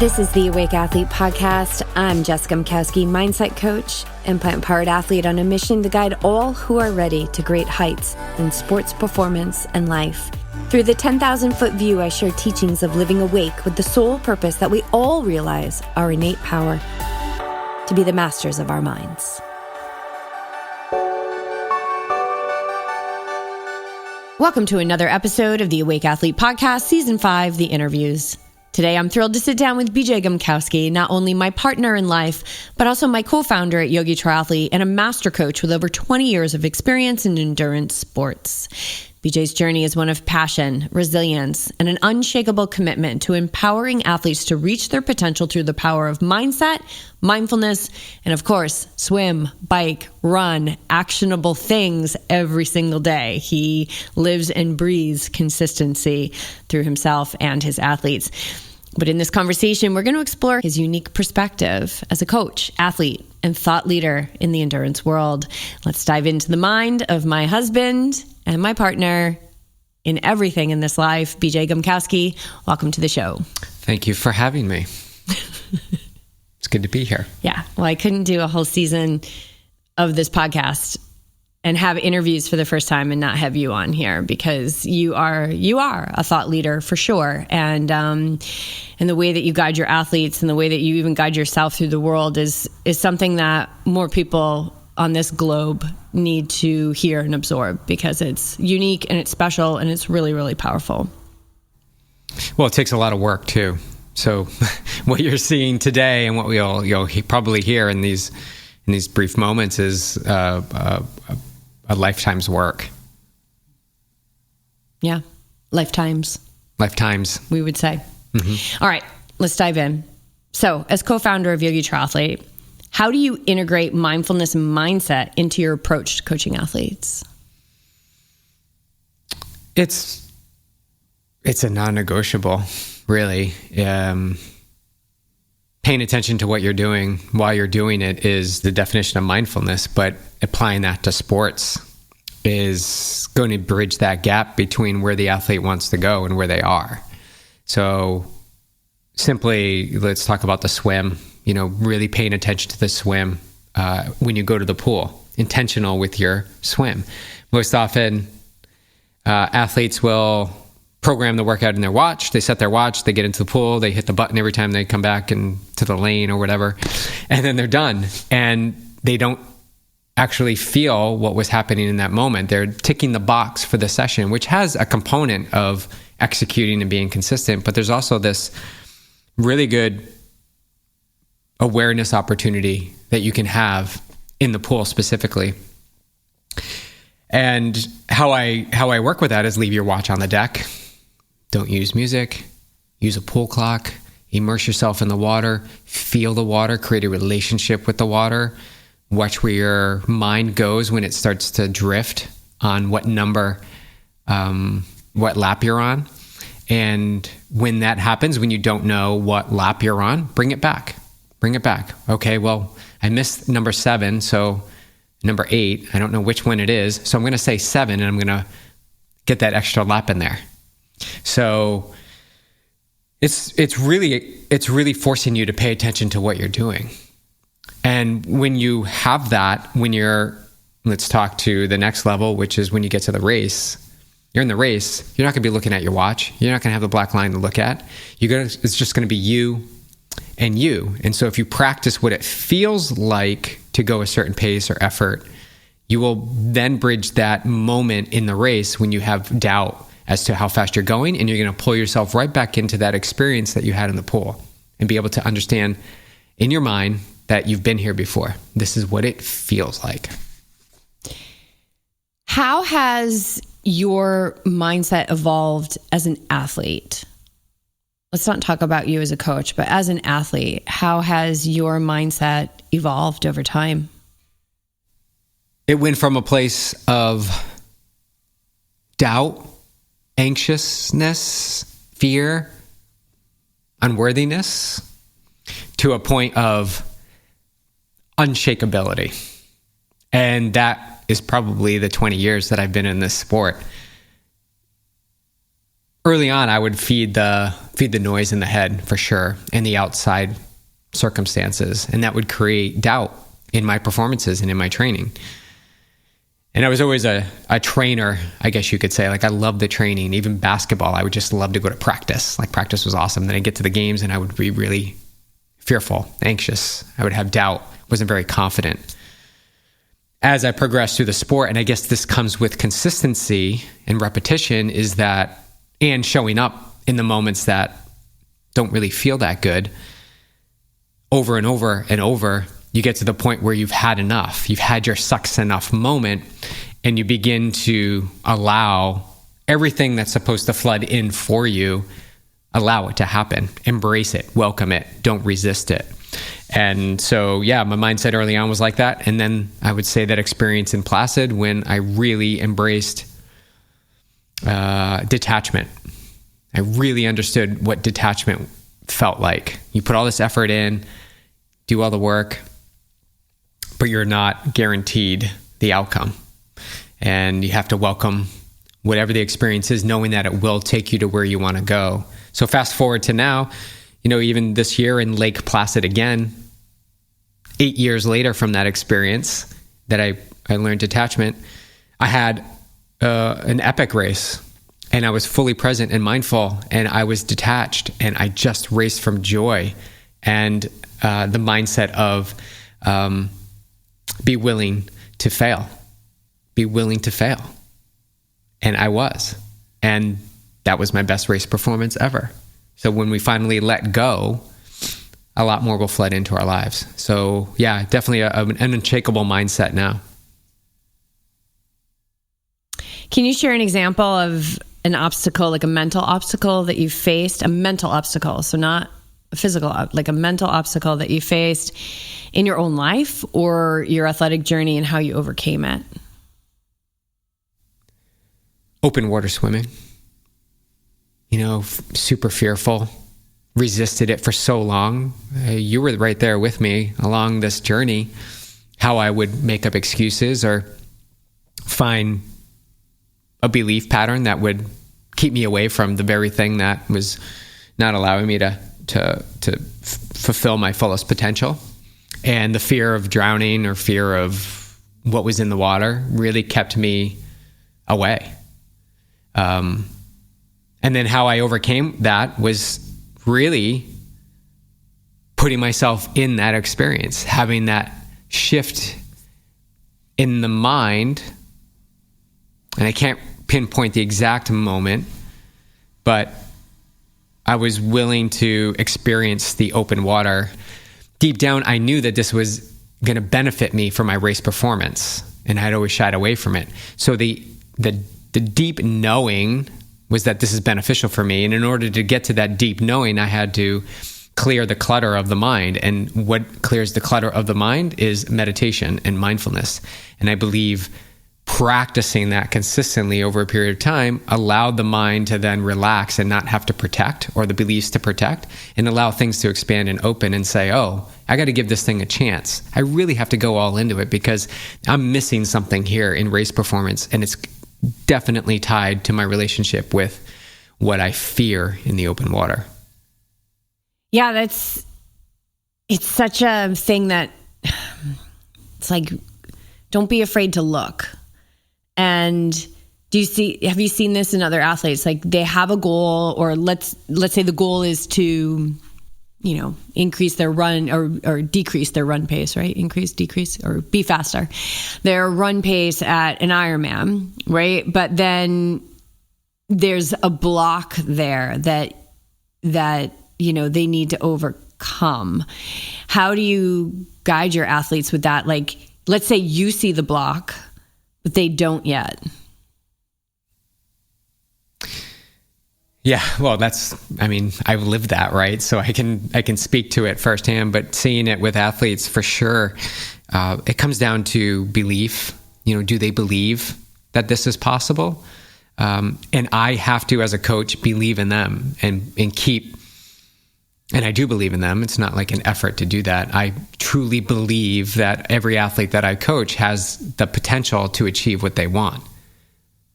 This is the Awake Athlete Podcast. I'm BJ Gumkowski, mindset coach and plant-powered athlete on a mission to guide all who are ready to great heights in sports performance and life. Through the 10,000-foot view, I share teachings of living awake with the sole purpose that we all realize our innate power to be the masters of our minds. Welcome to another episode of the Awake Athlete Podcast, Season 5, The Interviews. Today, I'm thrilled to sit down with BJ Gumkowski, not only my partner in life, but also my co-founder at YogiTriathlete and a master coach with over 20 years of experience in endurance sports. BJ's journey is one of passion, resilience, and an unshakable commitment to empowering athletes to reach their potential through the power of mindset, mindfulness, and of course, swim, bike, run, actionable things every single day. He lives and breathes consistency through himself and his athletes. But in this conversation, we're going to explore his unique perspective as a coach, athlete, and thought leader in the endurance world. Let's dive into the mind of my husband and my partner in everything in this life, BJ Gumkowski. Welcome to the show. Thank you for having me. It's good to be here. Yeah. Well, I couldn't do a whole season of this podcast and have interviews for the first time and not have you on here, because you are a thought leader for sure. And the way that you guide your athletes and the way that you even guide yourself through the world is something that more people on this globe need to hear and absorb, because it's unique and it's special and it's really, really powerful. Well, it takes a lot of work too. So what you're seeing today and what you'll probably hear in these brief moments is a lifetime's work. Yeah. Lifetimes, we would say. Mm-hmm. All right, let's dive in. So as co-founder of YogiTriathlete, how do you integrate mindfulness and mindset into your approach to coaching athletes? It's a non-negotiable, really. Paying attention to what you're doing while you're doing it is the definition of mindfulness, but applying that to sports is going to bridge that gap between where the athlete wants to go and where they are. So simply, let's talk about the swim. Really paying attention to the swim when you go to the pool, intentional with your swim. Most often, athletes will program the workout in their watch. They set their watch, they get into the pool, they hit the button every time they come back into the lane or whatever, and then they're done. And they don't actually feel what was happening in that moment. They're ticking the box for the session, which has a component of executing and being consistent, but there's also this really good awareness opportunity that you can have in the pool specifically. And how I work with that is leave your watch on the deck. Don't use music. Use a pool clock. Immerse yourself in the water. Feel the water. Create a relationship with the water. Watch where your mind goes when it starts to drift on what number, what lap you're on. And when that happens, when you don't know what lap you're on, bring it back. Okay, well, I missed number 7, so number 8, I don't know which one it is. So I'm going to say 7, and I'm going to get that extra lap in there. So it's really forcing you to pay attention to what you're doing. And when you have that, let's talk to the next level, which is when you get to the race. You're in the race. You're not going to be looking at your watch. You're not going to have the black line to look at. It's just going to be you and you. And so if you practice what it feels like to go a certain pace or effort, you will then bridge that moment in the race when you have doubt as to how fast you're going, and you're going to pull yourself right back into that experience that you had in the pool and be able to understand in your mind that you've been here before. This is what it feels like. How has your mindset evolved as an athlete? Let's not talk about you as a coach, but as an athlete, how has your mindset evolved over time? It went from a place of doubt, anxiousness, fear, unworthiness, to a point of unshakability. And that is probably the 20 years that I've been in this sport. early on, I would feed the noise in the head for sure, and the outside circumstances, and that would create doubt in my performances and in my training. And I was always a trainer, I guess you could say. Like, I loved the training. Even basketball, I would just love to go to practice. Like, practice was awesome. Then I'd get to the games and I would be really fearful, anxious. I would have doubt, wasn't very confident. As I progressed through the sport, and I guess this comes with consistency and repetition, is that, and showing up in the moments that don't really feel that good, over and over and over, you get to the point where you've had enough. You've had your sucks enough moment, and you begin to allow everything that's supposed to flood in for you, allow it to happen. Embrace it, welcome it, don't resist it. And so, yeah, my mindset early on was like that. And then I would say that experience in Placid, when I really embraced detachment. I really understood what detachment felt like. You put all this effort in, do all the work, but you're not guaranteed the outcome. And you have to welcome whatever the experience is, knowing that it will take you to where you want to go. So fast forward to now, even this year in Lake Placid again, 8 years later from that experience that I learned detachment, I had an epic race, and I was fully present and mindful, and I was detached, and I just raced from joy and the mindset of be willing to fail. Be willing to fail. And I was. And that was my best race performance ever. So when we finally let go, a lot more will flood into our lives. So yeah, definitely an unshakable mindset now. Can you share an example of an obstacle, like a mental obstacle that you faced? A mental obstacle, so not a physical, like a mental obstacle that you faced in your own life or your athletic journey, and how you overcame it? Open water swimming. Super fearful, resisted it for so long. You were right there with me along this journey, how I would make up excuses or find a belief pattern that would keep me away from the very thing that was not allowing me to fulfill my fullest potential. And the fear of drowning or fear of what was in the water really kept me away. And then how I overcame that was really putting myself in that experience, having that shift in the mind. And I can't pinpoint the exact moment, but I was willing to experience the open water. Deep down, I knew that this was going to benefit me for my race performance, and I'd always shied away from it. So the deep knowing was that this is beneficial for me. And in order to get to that deep knowing, I had to clear the clutter of the mind. And what clears the clutter of the mind is meditation and mindfulness. And I believe practicing that consistently over a period of time allowed the mind to then relax and not have to protect, or the beliefs to protect, and allow things to expand and open and say, oh, I got to give this thing a chance. I really have to go all into it because I'm missing something here in race performance. And it's definitely tied to my relationship with what I fear in the open water. Yeah, it's such a thing that it's like, don't be afraid to look. And have you seen this in other athletes? Like, they have a goal, or let's say the goal is to, increase their run or decrease their run pace, right? Increase, decrease, or be faster. Their run pace at an Ironman, right? But then there's a block there that they need to overcome. How do you guide your athletes with that? Like, let's say you see the block, but they don't yet. Yeah, well, I've lived that, right? So I can speak to it firsthand, but seeing it with athletes for sure, it comes down to belief. Do they believe that this is possible? And I have to, as a coach, believe in them and keep, and I do believe in them. It's not like an effort to do that. I truly believe that every athlete that I coach has the potential to achieve what they want.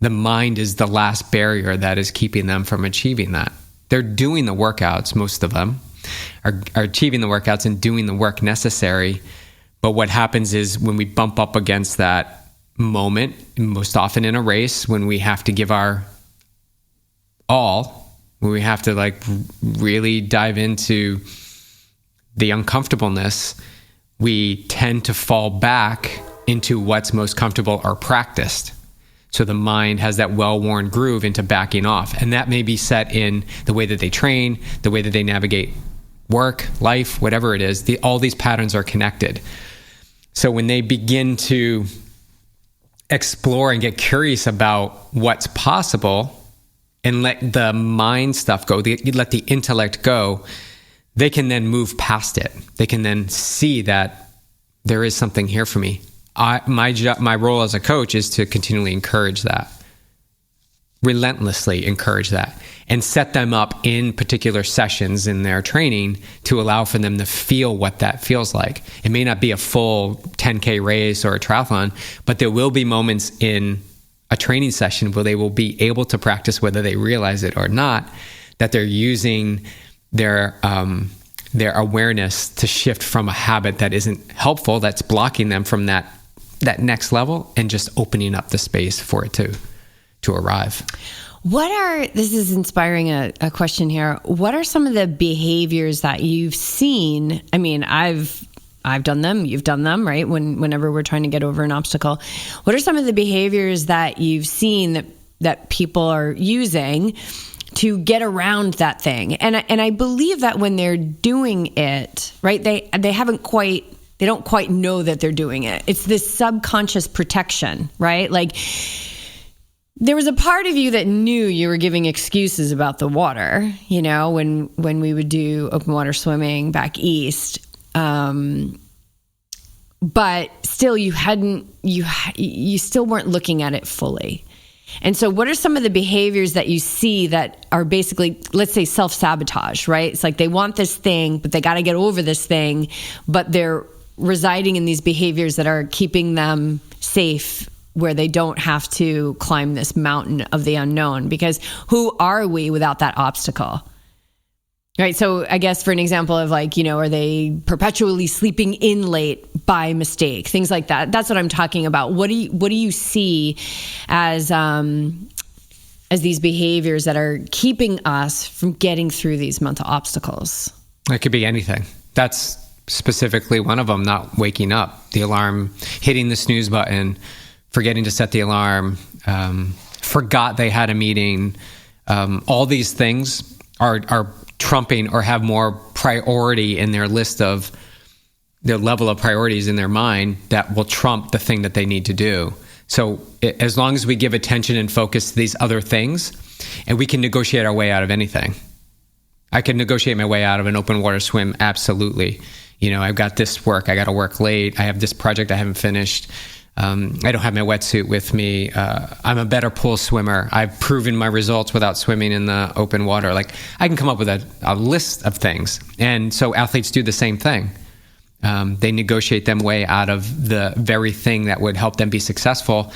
The mind is the last barrier that is keeping them from achieving that. They're doing the workouts, most of them are achieving the workouts and doing the work necessary. But what happens is when we bump up against that moment, most often in a race, when we have to give our all, when we have to like really dive into the uncomfortableness, we tend to fall back into what's most comfortable or practiced. So the mind has that well-worn groove into backing off. And that may be set in the way that they train, the way that they navigate work, life, whatever it is. All these patterns are connected. So when they begin to explore and get curious about what's possible and let the mind stuff go, let the intellect go, they can then move past it. They can then see that there is something here for me. My role as a coach is to continually encourage that, relentlessly encourage that, and set them up in particular sessions in their training to allow for them to feel what that feels like. It may not be a full 10K race or a triathlon, but there will be moments in a training session where they will be able to practice, whether they realize it or not, that they're using their awareness to shift from a habit that isn't helpful, that's blocking them from that next level, and just opening up the space for it to arrive. This is inspiring a question here. What are some of the behaviors that you've seen? I mean, I've done them, you've done them, right? Whenever we're trying to get over an obstacle, what are some of the behaviors that you've seen that people are using to get around that thing? And I believe that when they're doing it, right, they don't quite know that they're doing it. It's this subconscious protection, right? Like, there was a part of you that knew you were giving excuses about the water, you know, when we would do open water swimming back east. But still you still weren't looking at it fully. And so what are some of the behaviors that you see that are basically, let's say, self-sabotage, right? It's like they want this thing, but they got to get over this thing, but they're residing in these behaviors that are keeping them safe, where they don't have to climb this mountain of the unknown. Because who are we without that obstacle? Right. So I guess for an example of like, you know, are they perpetually sleeping in late by mistake? Things like that. That's what I'm talking about. What do you see as these behaviors that are keeping us from getting through these mental obstacles? It could be anything. That's specifically one of them, not waking up, the alarm, hitting the snooze button, forgetting to set the alarm, forgot they had a meeting. All these things are trumping or have more priority in their list of their level of priorities in their mind that will trump the thing that they need to do. So as long as we give attention and focus to these other things, and we can negotiate our way out of anything. I can negotiate my way out of an open water swim. Absolutely. You know, I've got this work. I got to work late. I have this project I haven't finished. I don't have my wetsuit with me. I'm a better pool swimmer. I've proven my results without swimming in the open water. Like, I can come up with a list of things. And so athletes do the same thing. They negotiate them way out of the very thing that would help them be successful.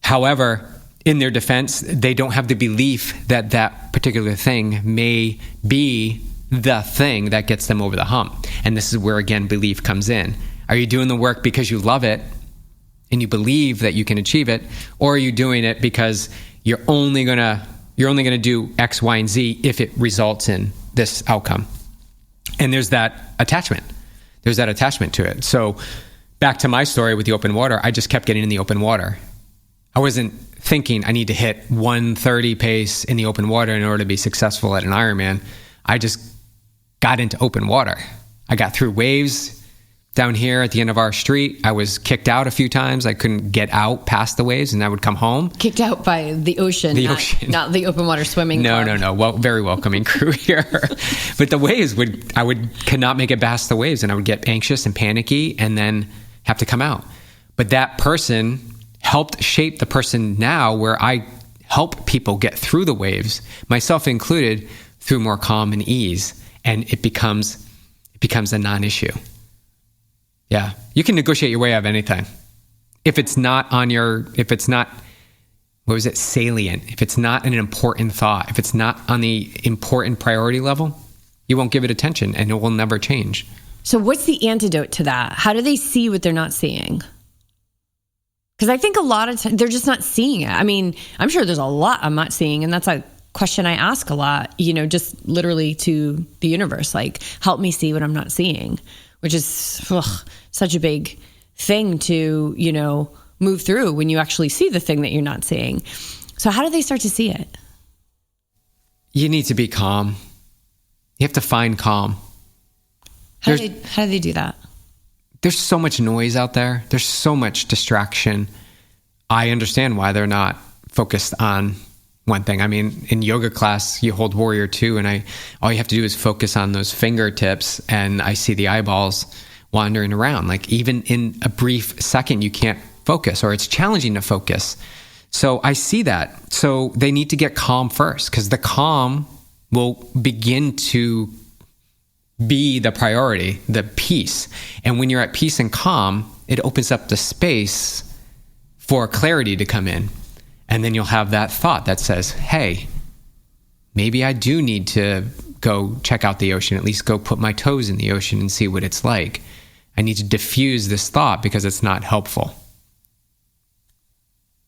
However, in their defense, they don't have the belief that that particular thing may be the thing that gets them over the hump. And this is where, again, belief comes in. Are you doing the work because you love it and you believe that you can achieve it, or are you doing it because you're only gonna do X, Y, and Z if it results in this outcome? And there's that attachment. There's that attachment to it. So back to my story with the open water, I just kept getting in the open water. I wasn't thinking I need to hit 130 pace in the open water in order to be successful at an Ironman. I just got into open water. I got through waves. Down here at the end of our street, I was kicked out a few times. I couldn't get out past the waves, and I would come home. Kicked out by the ocean, not the open water swimming club. No. Well, very welcoming crew here. But the waves I could not make it past the waves, and I would get anxious and panicky and then have to come out. But that person helped shape the person now where I help people get through the waves, myself included, through more calm and ease. And it becomes a non-issue. Yeah, you can negotiate your way out of anything. If it's not what was it, salient, if it's not an important thought, if it's not on the important priority level, you won't give it attention and it will never change. So what's the antidote to that? How do they see what they're not seeing? Because I think a lot of times they're just not seeing it. I mean, I'm sure there's a lot I'm not seeing, and that's a question I ask a lot, just literally to the universe, like, help me see what I'm not seeing, which is such a big thing to, move through when you actually see the thing that you're not seeing. So how do they start to see it? You need to be calm. You have to find calm. How do they do that? There's so much noise out there. There's so much distraction. I understand why they're not focused on one thing. I mean, in yoga class, you hold warrior two, and all you have to do is focus on those fingertips, and I see the eyeballs wandering around. Like, even in a brief second, you can't focus, or it's challenging to focus. So I see that. So they need to get calm first, because the calm will begin to be the priority, the peace. And when you're at peace and calm, it opens up the space for clarity to come in. And then you'll have that thought that says, hey, maybe I do need to go check out the ocean, at least go put my toes in the ocean and see what it's like. I need to diffuse this thought because it's not helpful.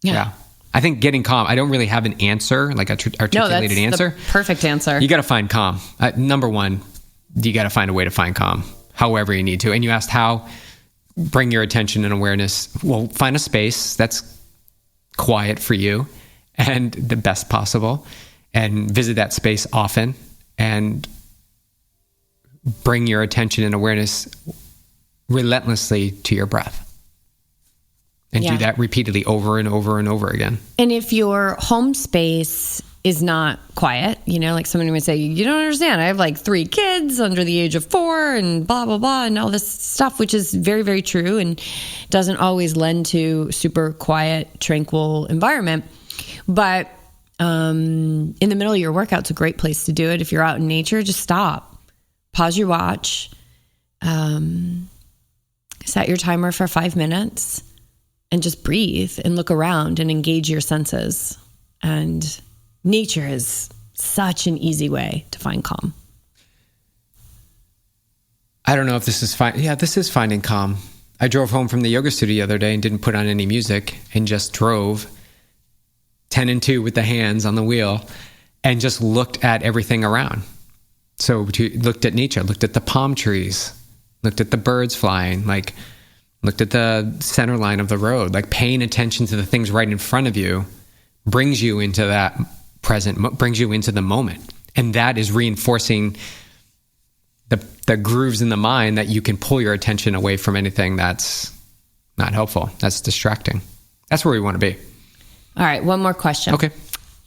Yeah. I think getting calm, I don't really have an answer, like an articulated answer. The perfect answer. You got to find calm. Number one, you got to find a way to find calm, however you need to. And you asked how, bring your attention and awareness. Well, find a space that's quiet for you and the best possible, and visit that space often, and bring your attention and awareness relentlessly to your breath. And do that repeatedly over and over and over again. And if your home space is not quiet, like someone would say, you don't understand, I have like 3 kids under the age of 4 and blah, blah, blah, and all this stuff, which is very, very true and doesn't always lend to super quiet, tranquil environment. But in the middle of your workout, it's a great place to do it. If you're out in nature, just stop, pause your watch, set your timer for 5 minutes, and just breathe and look around and engage your senses. And nature is such an easy way to find calm. I don't know if this is fine. Yeah, this is finding calm. I drove home from the yoga studio the other day and didn't put on any music and just drove 10 and 2 with the hands on the wheel and just looked at everything around. So looked at nature, looked at the palm trees, looked at the birds flying, looked at the center line of the road, paying attention to the things right in front of you brings you into that present, brings you into the moment. And that is reinforcing the grooves in the mind that you can pull your attention away from anything that's not helpful, that's distracting. That's where we want to be. All right, one more question. Okay.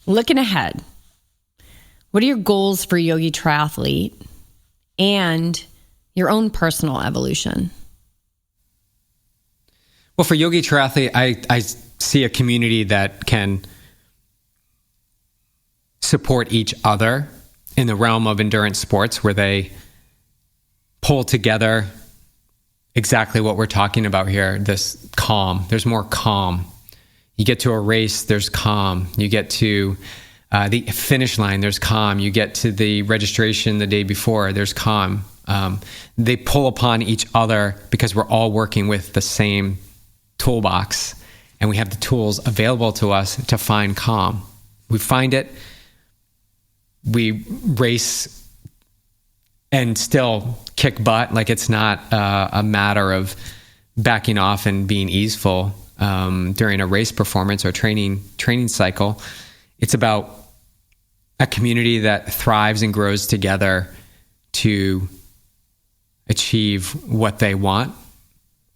Looking ahead, what are your goals for YogiTriathlete and your own personal evolution? Well, for YogiTriathlete, I see a community that can support each other in the realm of endurance sports, where they pull together exactly what we're talking about here, this calm. There's more calm. You get to a race, there's calm. You get to the finish line, there's calm. You get to the registration the day before, there's calm. They pull upon each other because we're all working with the same toolbox, and we have the tools available to us to find calm. We find it, we race and still kick butt. It's not a matter of backing off and being easeful during a race performance or training cycle. It's about a community that thrives and grows together to achieve what they want,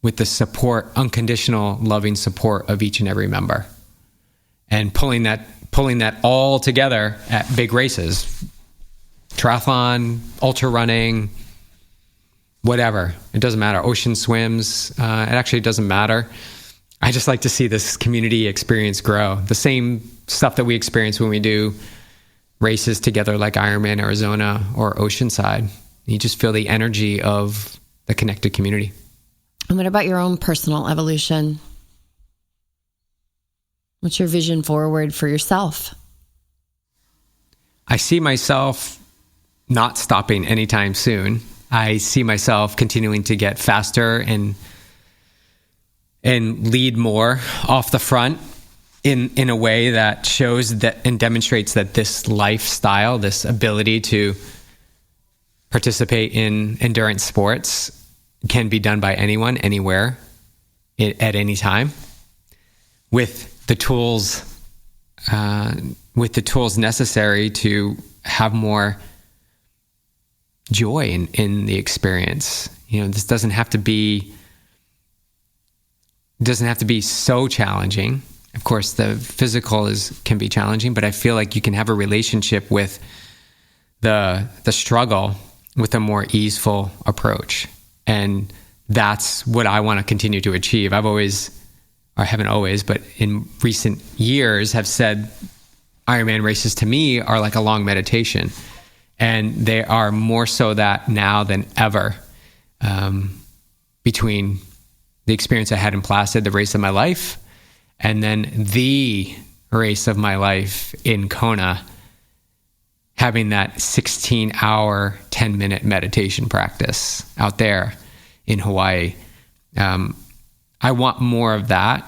with the support, unconditional, loving support of each and every member, and pulling that all together at big races, triathlon, ultra running, whatever. It doesn't matter. Ocean swims. It actually doesn't matter. I just like to see this community experience grow. The same stuff that we experience when we do races together, like Ironman Arizona or Oceanside. You just feel the energy of the connected community. And what about your own personal evolution? What's your vision forward for yourself? I see myself not stopping anytime soon. I see myself continuing to get faster and lead more off the front in a way that shows that and demonstrates that this lifestyle, this ability to participate in endurance sports can be done by anyone, anywhere, at any time, with the tools necessary to have more joy in the experience. This doesn't have to be so challenging. Of course, the physical can be challenging, but I feel like you can have a relationship with the struggle with a more easeful approach. And that's what I want to continue to achieve. But in recent years have said Ironman races to me are like a long meditation. And they are more so that now than ever, between the experience I had in Placid, the race of my life, and then the race of my life in Kona, having that 16-hour, 10-minute meditation practice out there in Hawaii. I want more of that.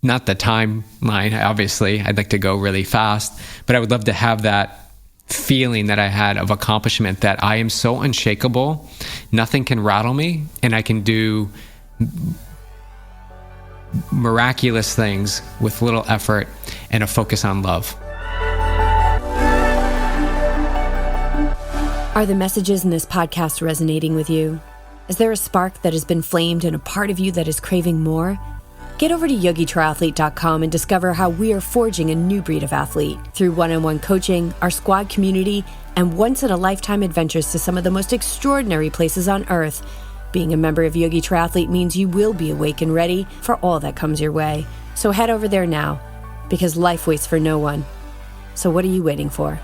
Not the timeline, obviously. I'd like to go really fast, but I would love to have that feeling that I had of accomplishment, that I am so unshakable, nothing can rattle me, and I can do miraculous things with little effort and a focus on love. Are the messages in this podcast resonating with you? Is there a spark that has been flamed and a part of you that is craving more? Get over to YogiTriathlete.com and discover how we are forging a new breed of athlete through one-on-one coaching, our squad community, and once-in-a-lifetime adventures to some of the most extraordinary places on earth. Being a member of Yogi Triathlete means you will be awake and ready for all that comes your way. So head over there now, because life waits for no one. So what are you waiting for?